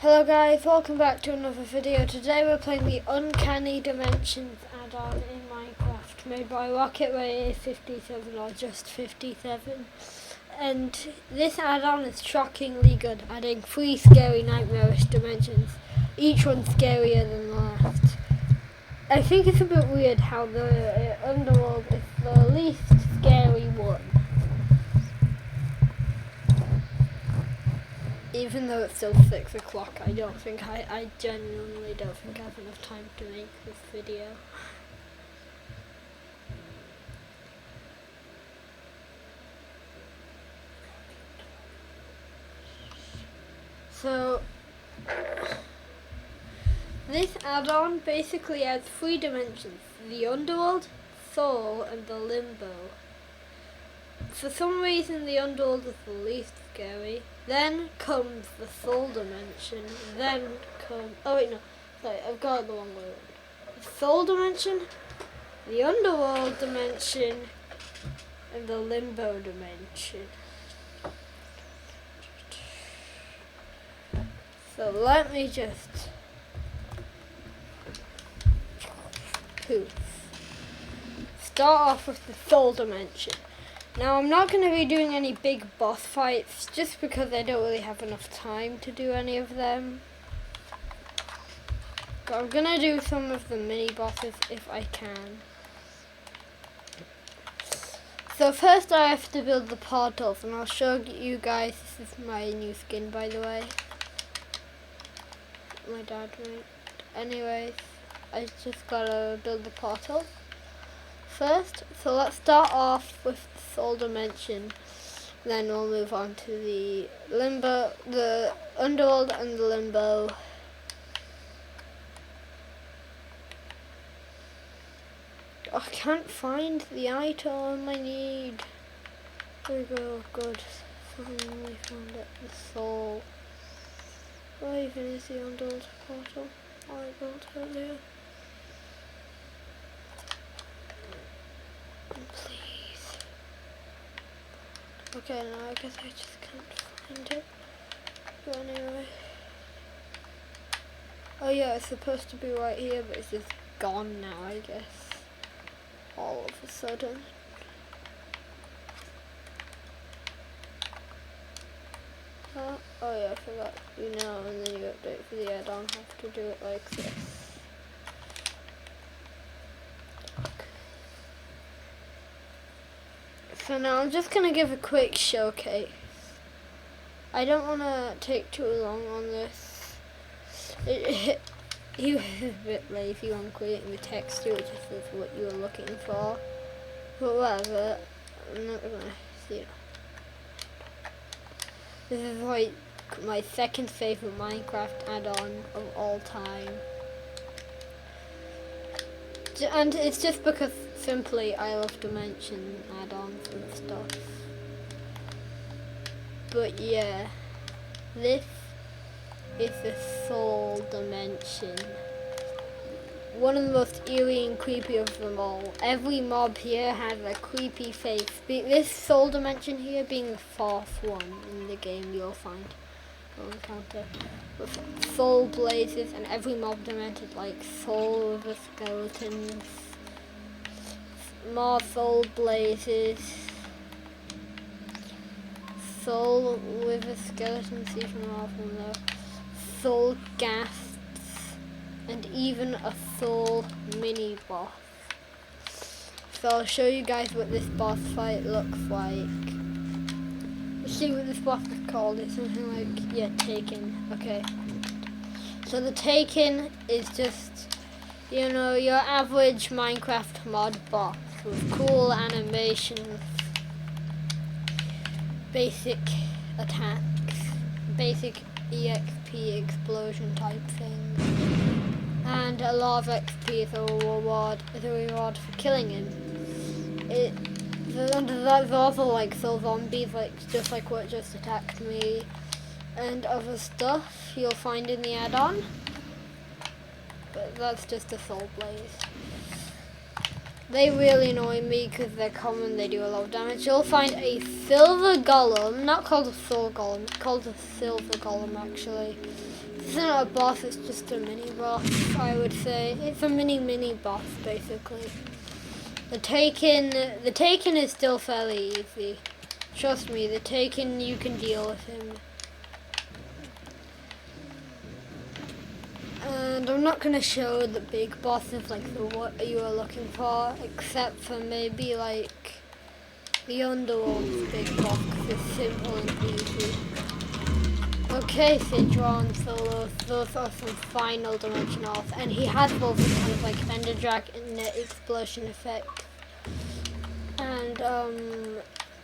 Hello guys, welcome back to another video. Today we're playing the Uncanny Dimensions add-on in Minecraft made by Rocketway 57 or just 57. And this add-on is shockingly good, adding 3 scary nightmarish dimensions, each one scarier than the last. I think it's a bit weird how the underworld is the least scary one. Even though it's still 6 o'clock, I genuinely don't think I have enough time to make this video. So, this add-on basically adds 3 dimensions: the underworld, soul, and the limbo. For some reason the underworld is the least scary. Then comes the soul dimension. I've got it the wrong way around. The soul dimension, the underworld dimension, and the limbo dimension. So let me just start off with the soul dimension. Now I'm not going to be doing any big boss fights just because I don't really have enough time to do any of them. But I'm going to do some of the mini bosses if I can. So first I have to build the portals, and I'll show you guys. This is my new skin, by the way. My dad made. Anyways, I just got to build the portal first. So let's start off with the soul dimension, then we'll move on to the limbo, the underworld and the limbo. I can't find the item I need. There we go, good. Finally found it, the soul. Where even is the underworld portal I built earlier? Please. Okay, now I guess I just can't find it. But anyway. Oh yeah, it's supposed to be right here, but it's just gone now, I guess. All of a sudden. Oh yeah, I forgot. And then you update for the add-on, have to do it like this. So now I'm just going to give a quick showcase. I don't want to take too long on this. He was a bit lazy on creating the texture, which is what you were looking for. But whatever, I'm not going to see it. This is like my second favorite Minecraft add-on of all time. And it's just because simply I love dimension add-ons and stuff. But yeah, this is the soul dimension. One of the most eerie and creepy of them all. Every mob here has a creepy face. This soul dimension here being the 4th one in the game you'll encounter. With soul blazes, and every mob demented like soul with skeletons. More soul blazes. Soul with a skeleton, even more from there. Soul ghasts. And even a soul mini boss. So I'll show you guys what this boss fight looks like. Let's see what this boss is called. It's something like, Taken. Okay. So the Taken is just, your average Minecraft mod boss with cool animations, basic attacks, basic EXP explosion type things. And a lot of XP is a reward for killing him. There's also like soul zombies, just like what just attacked me, and other stuff you'll find in the add-on. But that's just a soul blaze. They really annoy me because they're common, they do a lot of damage. You'll find a silver golem, not called a soul golem, it's called a silver golem actually. It's not a boss, it's just a mini boss, I would say. It's a mini boss, basically. The Taken is still fairly easy. Trust me, the Taken, you can deal with him. And I'm not going to show the big bosses like what you are looking for, except for maybe like the Underworld's big boss, because it's simple and easy. Okay, Sidron, Solo, those are some final dimension offs, and he has both kind of like Ender Dragon and the explosion effect. And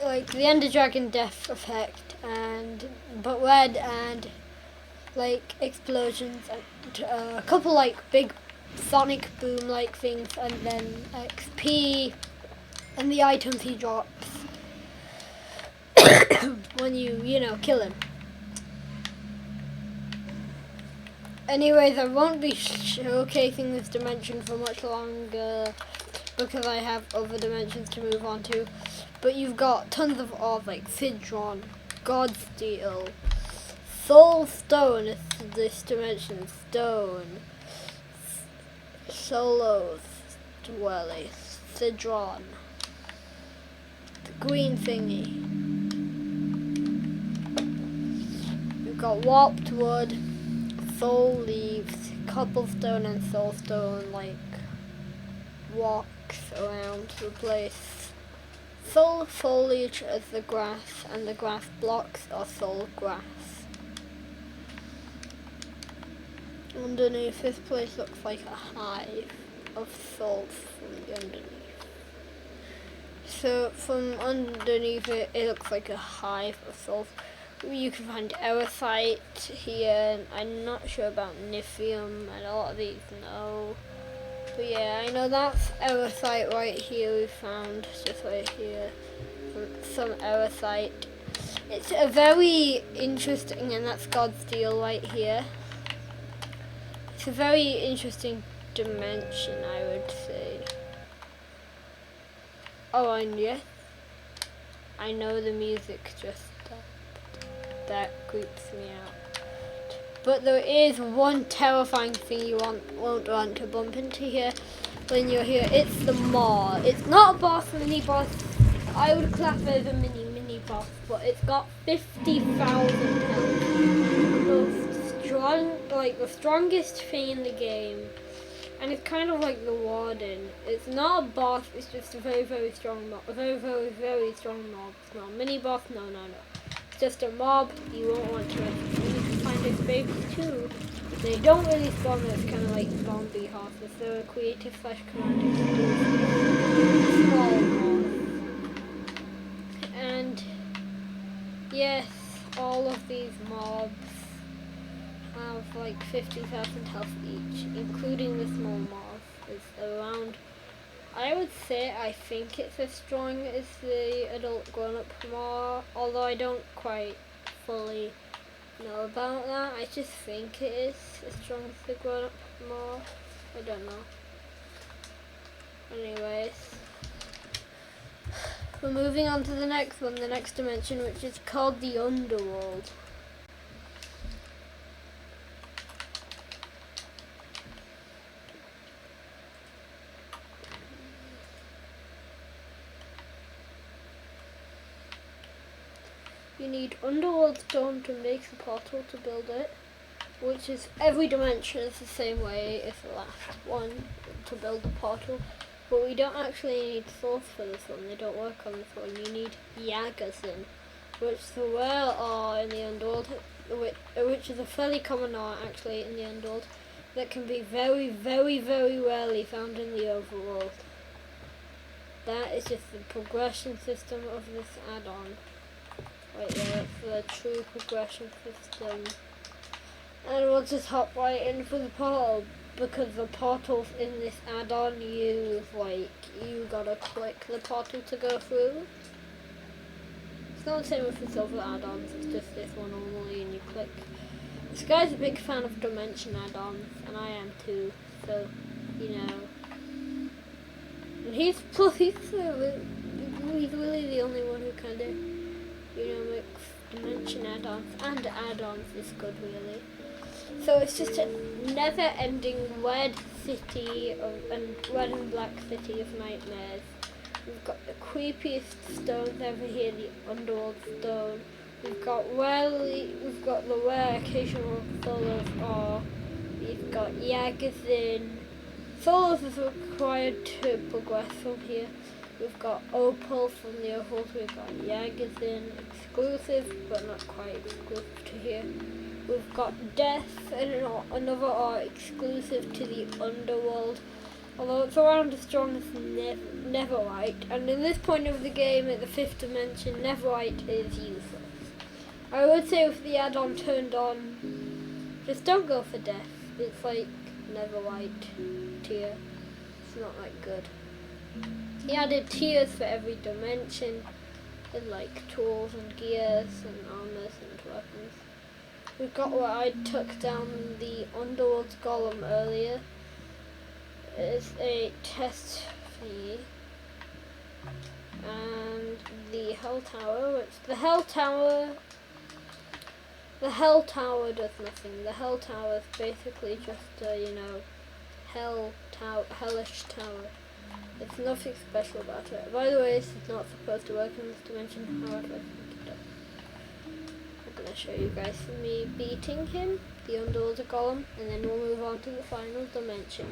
like the Ender Dragon death effect, but red and like explosions and a couple like big sonic boom like things, and then XP and the items he drops when you know, kill him. Anyways, I won't be showcasing this dimension for much longer because I have other dimensions to move on to. But you've got tons of orbs like Sidron, Godsteel, Soul Stone is this dimension, Stone, Solo's Dwelly, Sidron, the green thingy. You've got Warped Wood, Soul Leaves, Cobblestone and Soulstone like walks around the place. Soul Foliage is the grass, and the grass blocks are soul grass. Underneath, this place looks like a hive of souls from the underneath. So from underneath it, it looks like a hive of souls. You can find Erosite here, and I'm not sure about Nithium, and a lot of these know. But yeah, I know that's Erosite right here, we found, just right here, some Erosite. It's a very interesting, and that's Godsteel right here. It's a very interesting dimension, I would say. Oh, and yes, I know the music just stopped. That creeps me out. But there is one terrifying thing you won't want to bump into here when you're here. It's the Maw. It's not a boss, mini boss. I would class it as a mini boss, but it's got 50,000 health. The strongest thing in the game, and it's kind of like the Warden. It's not a boss. It's just a very strong mob. A very strong mob. It's not a mini boss. No. It's just a mob. You won't want to. You can find its babies too. They don't really spawn. It's kind of like zombie horses. They're a creative / commanding small mobs. And yes, all of these mobs have like 50,000 health each, including the small mob. It's around, I would say, I think it's as strong as the adult grown-up mob, although I don't quite fully know about that. I just think it is as strong as the grown-up mob. I don't know. Anyways, we're moving on to the next one, the next dimension, which is called the Underworld. You need Underworld Stone to make the portal to build it, which is every dimension is the same way as the last one to build the portal. But we don't actually need souls for this one, they don't work on this one. You need Yagazin, which there are in the Underworld, which is a fairly common ore actually in the Underworld, that can be very rarely found in the Overworld. That is just the progression system of this add-on. Right there, for the true progression system. And we'll just hop right in for the portal, because the portals in this add-on, you gotta click the portal to go through. It's not the same with the silver add-ons, it's just this one normally, and you click. This guy's a big fan of dimension add-ons, and I am too, so, you know. And he's really the only one who kind of, you know, makes dimension add-ons, and add-ons is good really. So it's just a never-ending red city and red and black city of nightmares. We've got the creepiest stones ever here, the underworld stone. We've got the rare occasional solos ore. We've got Yagazin. Solos is required to progress from here. We've got Opal from the Opals. We've got Yagazin, exclusive but not quite exclusive to here. We've got Death and another ore exclusive to the underworld. Although it's around as strong as Netherite, and in this point of the game, at the 5th dimension, Netherite is useless. I would say with the add-on turned on, just don't go for Death. It's like Netherite tier. It's not like good. He added tiers for every dimension, and like tools and gears and armors and weapons. We've got where I took down the Underworld's Golem earlier. It's a test thingy. And the Hell Tower, the Hell Tower does nothing. The Hell Tower is basically just a, hellish tower. There's nothing special about it. By the way, this is not supposed to work in this dimension, however, I think it does. I'm going to show you guys me beating him, the Underwater Golem, and then we'll move on to the final dimension.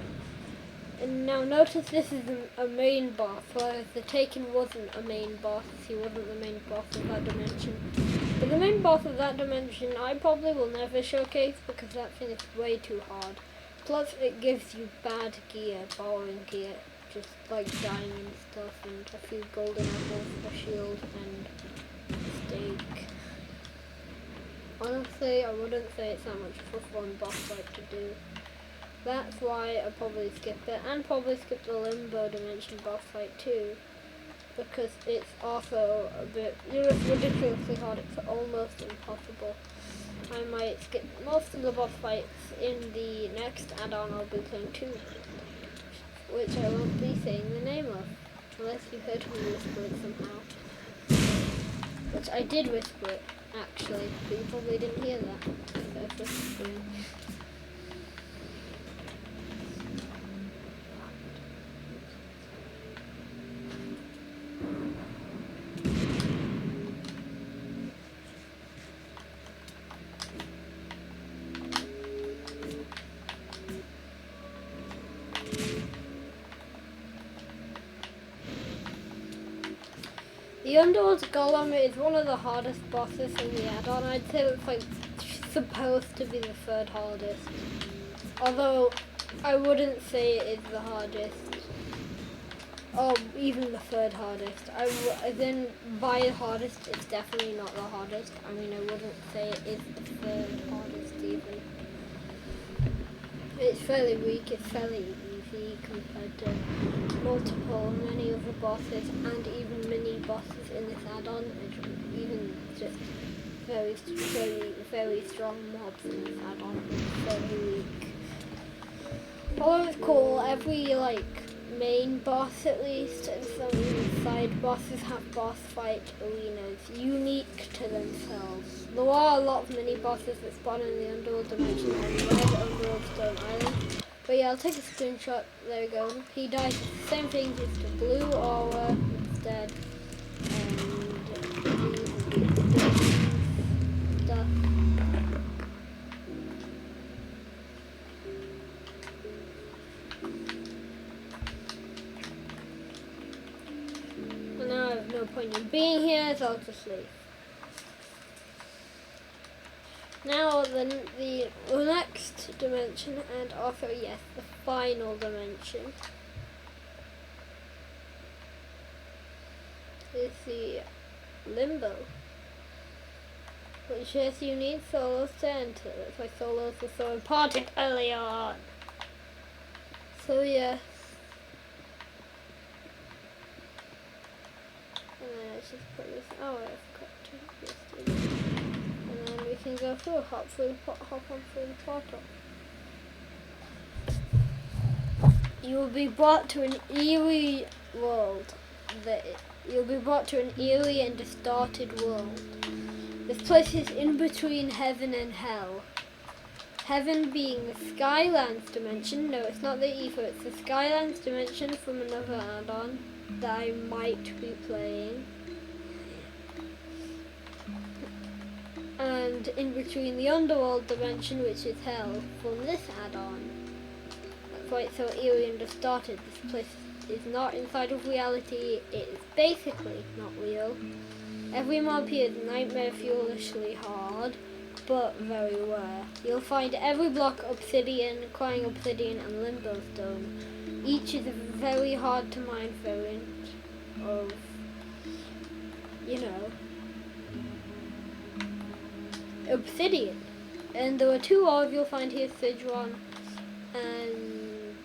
And now notice this is a main boss, whereas the Taken wasn't a main boss. He wasn't the main boss of that dimension. But the main boss of that dimension I probably will never showcase because that thing is way too hard. Plus it gives you bad gear, borrowing gear, just like diamond stuff and a few golden apples, a shield and steak. Honestly, I wouldn't say it's that much of a fun boss fight to do. That's why I probably skipped it, and probably skipped the Limbo Dimension boss fight too, because it's also a bit ridiculously hard. It's almost impossible. I might skip most of the boss fights in the next add-on I'll be playing too, which I won't be saying the name of, unless you heard me whisper it somehow. Which I did whisper it, actually, but you probably didn't hear that. So whispering. The Underworld Golem is one of the hardest bosses in the add-on. I'd say it's like supposed to be the 3rd hardest. Although I wouldn't say it is the hardest. Or even the 3rd hardest. Then by the hardest, it's definitely not the hardest. I mean, I wouldn't say it is the 3rd hardest even. It's fairly weak, it's fairly easy compared to many other bosses and even mini bosses in this add-on, even just very strong mobs in this add-on. It's very weak. Although it's cool, every main boss at least and some side bosses have boss fight arenas unique to themselves. There are a lot of mini bosses that spawn in the Underworld Dimension on the Red Underworld Stone Island. But yeah, I'll take a screenshot. There we go. He dies with the same thing, just a blue aura instead. And stuff. And now I have no point in being here, so I'll just leave. Now the next dimension, and also yes, the final dimension, is the Limbo, which yes, you need solos to enter. That's why solos were so important earlier on. So yes. And then let's just put this. Oh, I forgot to do this. And then we can go through, hop on through the portal. You will be brought to an eerie world. You'll be brought to an eerie and distorted world. This place is in between heaven and hell. Heaven being the Skylands dimension. No, it's not the Ether, it's the Skylands dimension from another add-on that I might be playing. And in between the Underworld dimension, which is Hell, from this add-on. That's why it's so eerie and distorted. This place is not inside of reality, it is basically not real. Every mob here is nightmare fuelishly hard, but very rare. You'll find every block obsidian, crying obsidian and limbo stone. Each is a very hard to mine variant of, you know, obsidian. And there are two ores you'll find here, Sidron and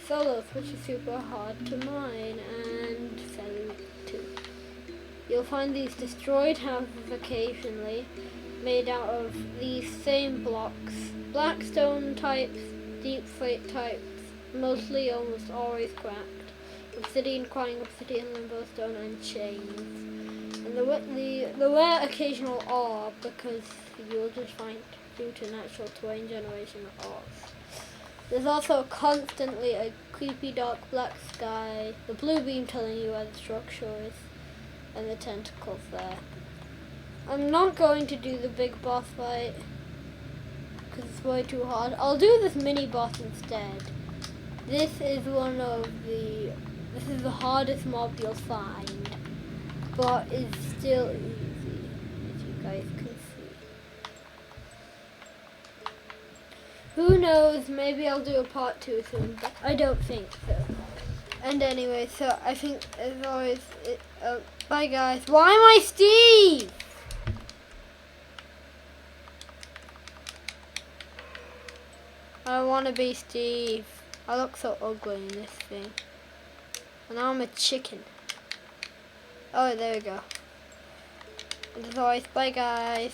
Solos, which is super hard to mine, and Feather too. You'll find these destroyed houses occasionally, made out of these same blocks. Blackstone types, deep slate types, mostly almost always cracked. Obsidian, crying obsidian, limbo stone, and chains. And the rare occasional ore, because you'll just find due to natural terrain generation ores. There's also constantly a creepy dark black sky, the blue beam telling you where the structure is, and the tentacles there. I'm not going to do the big boss fight, because it's way too hard. I'll do this mini boss instead. This is the hardest mob you'll find, but it's still easy, as you guys can see. Who knows, maybe I'll do a part 2 soon, but I don't think so. And anyway, so I think as always, bye guys. Why am I Steve? I want to be Steve. I look so ugly in this thing. And now I'm a chicken. Oh, there we go. And as always, bye guys.